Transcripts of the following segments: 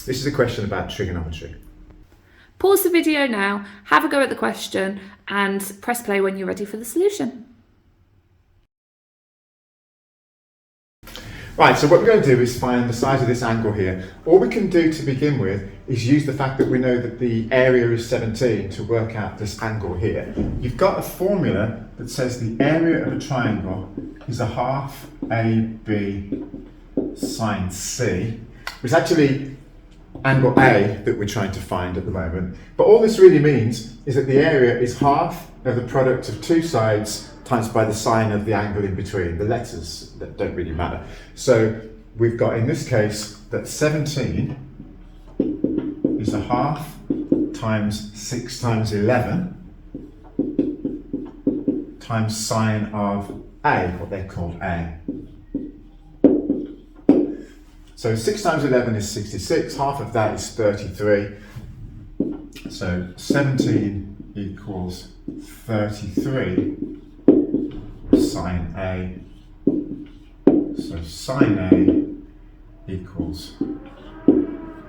This is a question about trigonometry. Pause the video now, have a go at the question, and press play when you're ready for the solution. Right, so what we're going to do is find the size of this angle here. All we can do to begin with is use the fact that we know that the area is 17 to work out this angle here. You've got a formula that says the area of a triangle is a half AB sine C. It's actually angle A that we're trying to find at the moment. But all this really means is that the area is half of the product of two sides times by the sine of the angle in between. The letters that don't really matter. So we've got in this case that 17 is a half times 6 times 11 times sine of A, what they're called A. So 6 times 11 is 66, half of that is 33. So 17 equals 33 sine A. So sine A equals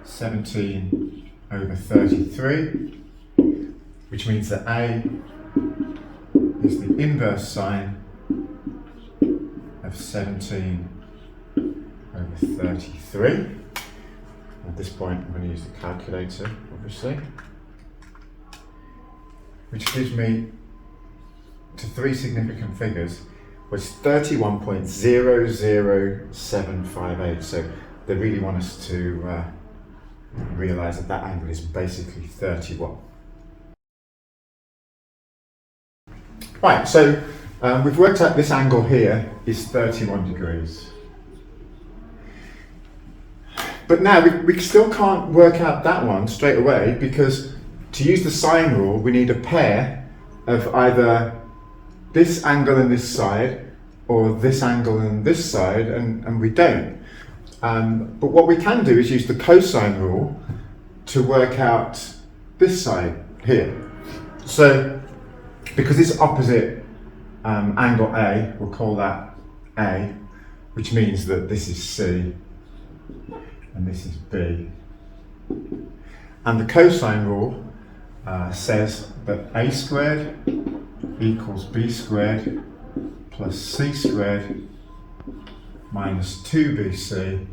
17 over 33, which means that A is the inverse sine of 17 over 33. At this point I'm going to use the calculator, obviously, which gives me to three significant figures was 31.00758. So they really want us to realise that that angle is basically 31. Right, so we've worked out this angle here is 31 degrees. But now we still can't work out that one straight away, because to use the sine rule we need a pair of either this angle and this side or this angle and this side, and we don't. But what we can do is use the cosine rule to work out this side here. So because it's opposite angle A, we'll call that A, which means that this is C and this is B. And the cosine rule says that A squared equals B squared plus C squared minus 2BC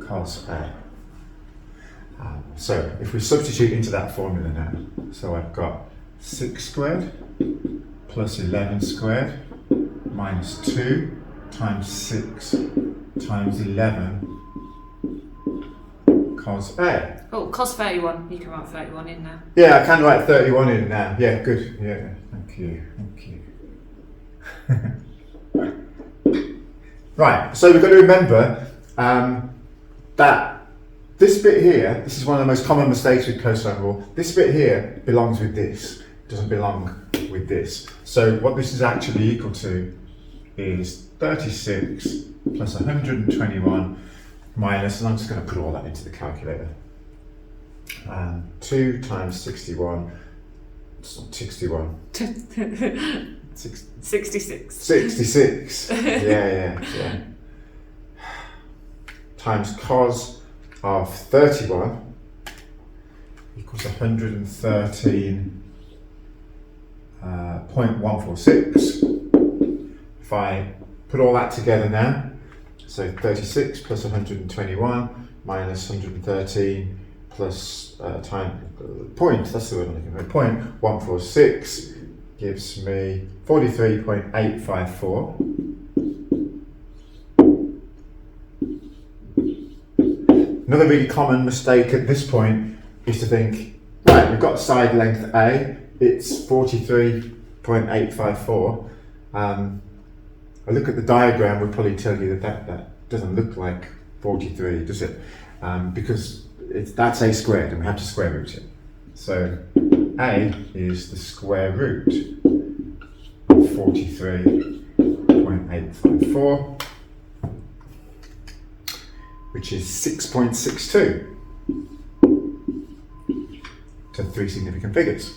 cos A. So if we substitute into that formula now, so I've got 6 squared plus 11 squared minus 2 times 6 times 11 cos A. Oh, cos 31. You can write 31 in now. Yeah, I can write 31 in now. Yeah, good. Yeah, thank you. Thank you. Right, so we've got to remember that this bit here, this is one of the most common mistakes with cosine rule. This bit here belongs with this. It doesn't belong with this. So what this is actually equal to is 36 plus 121 minus, and I'm just going to put all that into the calculator. 2 times 61, it's not 61. 66. 66. Yeah. Times cos of 31 equals 113.146. If I put all that together now, so 36 plus 121 minus 113 plus point, that's the word I'm looking for, 0.146 gives me 43.854. Another really common mistake at this point is to think, right, we've got side length A, it's 43.854. I look at the diagram, would probably tell you that doesn't look like 43, does it? Because that's A squared and we have to square root it. So A is the square root of 43.854, which is 6.62 to three significant figures.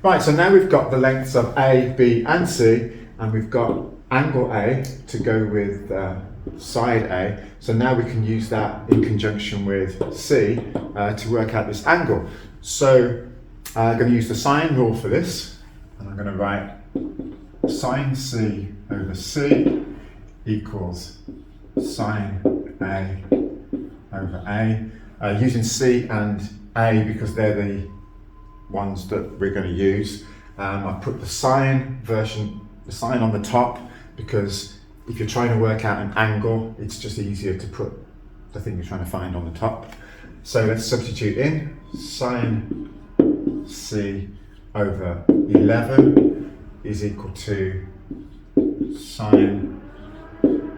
Right, so now we've got the lengths of A, B and C, and we've got angle A to go with side A. So now we can use that in conjunction with C to work out this angle. So I'm going to use the sine rule for this, and I'm going to write sine C over C equals sine A over A. Using C and A because they're the ones that we're going to use. I put the sine on the top because if you're trying to work out an angle, it's just easier to put the thing you're trying to find on the top. So let's substitute in sine C over 11 is equal to sine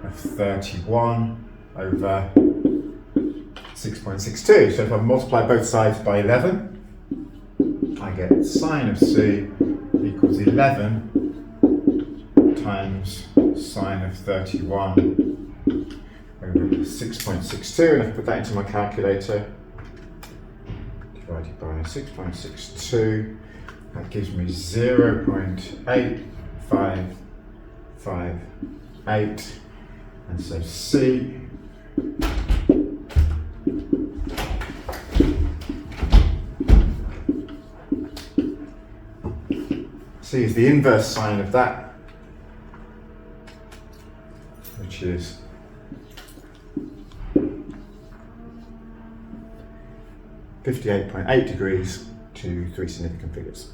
of 31 over 6.62. So if I multiply both sides by 11, I get sine of C equals 11 times sine of 31 over 6.62, and if I put that into my calculator, divided by 6.62, that gives me 0.8558, and so C is the inverse sine of that, which is 58.8 degrees to 3 significant figures.